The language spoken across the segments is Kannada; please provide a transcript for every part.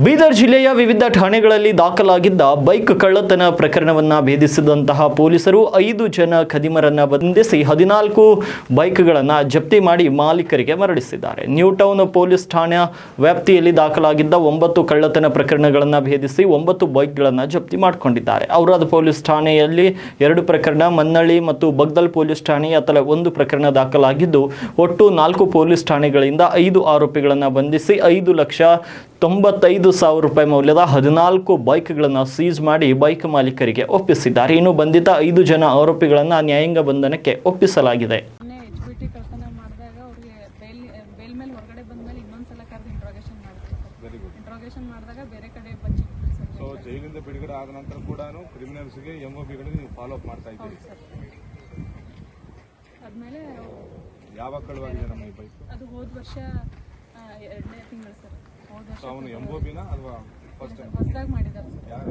ಬೀದರ್ ಜಿಲ್ಲೆಯ ವಿವಿಧ ಠಾಣೆಗಳಲ್ಲಿ ದಾಖಲಾಗಿದ್ದ ಬೈಕ್ ಕಳ್ಳತನ ಪ್ರಕರಣವನ್ನ ಭೇದಿಸಿದಂತಹ ಪೊಲೀಸರು 5 ಜನ ಖದೀಮರನ್ನ ಬಂಧಿಸಿ 14 ಬೈಕ್ಗಳನ್ನು ಜಪ್ತಿ ಮಾಡಿ ಮಾಲೀಕರಿಗೆ ಮರಳಿಸಿದ್ದಾರೆ. ನ್ಯೂ ಟೌನ್ ಪೊಲೀಸ್ ಠಾಣೆಯ ವ್ಯಾಪ್ತಿಯಲ್ಲಿ ದಾಖಲಾಗಿದ್ದ 9 ಕಳ್ಳತನ ಪ್ರಕರಣಗಳನ್ನು ಭೇದಿಸಿ 9 ಬೈಕ್ಗಳನ್ನು ಜಪ್ತಿ ಮಾಡಿಕೊಂಡಿದ್ದಾರೆ. ಔರಾದ್ ಪೊಲೀಸ್ ಠಾಣೆಯಲ್ಲಿ 2 ಪ್ರಕರಣ, ಮನ್ನಳ್ಳಿ ಮತ್ತು ಬಗ್ದಲ್ ಪೊಲೀಸ್ ಠಾಣೆಯ ತಲಾ 1 ಪ್ರಕರಣ ದಾಖಲಾಗಿದ್ದು ಒಟ್ಟು 4 ಪೊಲೀಸ್ ಠಾಣೆಗಳಿಂದ 5 ಆರೋಪಿಗಳನ್ನು ಬಂಧಿಸಿ 5,95,000 ರೂಪಾಯಿ ಮೌಲ್ಯದ 14 ಬೈಕ್ಗಳನ್ನು ಸೀಸ್ ಮಾಡಿ ಬೈಕ್ ಮಾಲೀಕರಿಗೆ ಒಪ್ಪಿಸಿದ್ದಾರೆ. ಇನ್ನು ಬಂಧಿತ 5 ಜನ ಆರೋಪಿಗಳನ್ನು ನ್ಯಾಯಾಂಗ ಬಂಧನಕ್ಕೆ ಒಪ್ಪಿಸಲಾಗಿದೆ. ಜೈಲಿಂದ ಬಿಡುಗಡೆ ಆದ ನಂತರ ಕೂಡ ಕ್ರಿಮಿನಲ್ಸ್ಗೆ ಎಂಒಬಿಗಳಿಗೆ ನೀವು ಫಾಲೋ ಅಪ್ ಮಾಡ್ತಾ ಇದ್ದೀರಿ. ಆದ್ಮೇಲೆ ಯಾವಾಗ ಕಳುವಾಗಿದೆ ನಮ್ಮ ಈ ಬೈಕ್? ಅದು ಹೋದ ವರ್ಷ 2ನೇ ತಿಂಗಳು ಸರ್. ಹೋದ ವರ್ಷ ಅವನು ಎಂಒಬಿನ ಅಥವಾ ಫಸ್ಟ್ ಟೈಮ್ ಹೊಸದಾಗಿ ಮಾಡಿದ್ದಾರೆ ಸರ್. ಯಾರು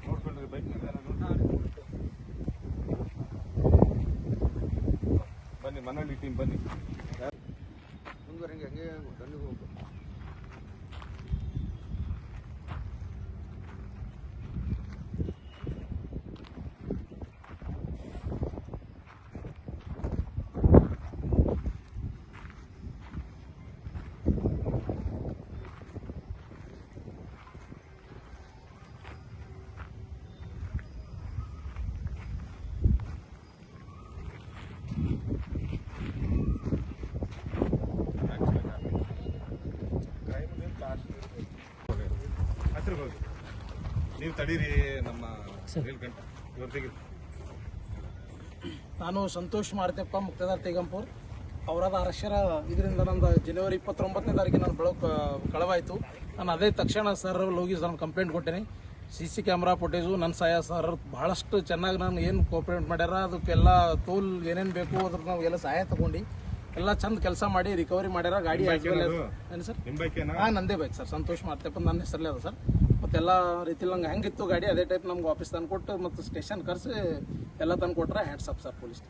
ನೋಡ್ಕೊಂಡ್ರಿ ಬೈಕ್ ಬನ್ನಿ, ಮನೇಲಿ ಟೀಮ್ ಬನ್ನಿ. ಮುಂದುವರೆಗೆ ಹಂಗೆ ದಂಡಿಗೆ ಹೋಗ್ಬೇಕು. ನೀವು ತಡೀರಿ, ನಮ್ಮ ನಾನು ಸಂತೋಷ್ ಮಾರ್ತಪ್ಪ, ಮುಕ್ತದಾರ್ ತೇಗಂಪುರ್. ಅವರಾದ ಅರಕ್ಷರ ಇದರಿಂದ ನಂದು ಜನವರಿ 29ನೇ ತಾರೀಕಿಗೆ ನಾನು ಕಳವಾಯಿತು. ನಾನು ಅದೇ ತಕ್ಷಣ ಸರ್ ಹೋಗಿ ನಾನು ಕಂಪ್ಲೇಂಟ್ ಕೊಟ್ಟೇನೆ. CC ಕ್ಯಾಮ್ರಾ ಫುಟೇಜು ನನ್ನ ಸಹಾಯ ಸರ್ ಭಾಳಷ್ಟು ಚೆನ್ನಾಗಿ ನಾನು ಏನು ಕೋಆಪರೇಟ್ ಮಾಡ್ಯಾರ, ಅದಕ್ಕೆಲ್ಲ ಟೂಲ್ ಏನೇನು ಬೇಕು ಅದ್ರ ನಾವೆಲ್ಲ ಸಹಾಯ ತಗೊಂಡು ಎಲ್ಲ ಚಂದ ಕೆಲಸ ಮಾಡಿ ರಿಕವರಿ ಮಾಡ್ಯಾರ. ಗಾಡಿ ಏನು ಸರ್? ನಂದೇ ಬೈಕ್ ಸರ್, ಸಂತೋಷ್ ಮಾರ್ತಪ್ಪ ನನ್ನ ಹೆಸರಲ್ಲೇ ಅದ ಸರ್. ಮತ್ತೆಲ್ಲ ರೀತಿಲಿ ನಂಗೆ ಹೆಂಗಿತ್ತು ಗಾಡಿ ಅದೇ ಟೈಪ್ ನಮ್ಗೆ ವಾಪಸ್ ತಂದು ಕೊಟ್ಟು ಮತ್ತು ಸ್ಟೇಷನ್ ಕರೆಸಿ ಎಲ್ಲ ತಂದು ಕೊಟ್ರೆ ಹ್ಯಾಂಡ್ಸ್ ಅಪ್ ಸರ್ ಪೊಲೀಸ್.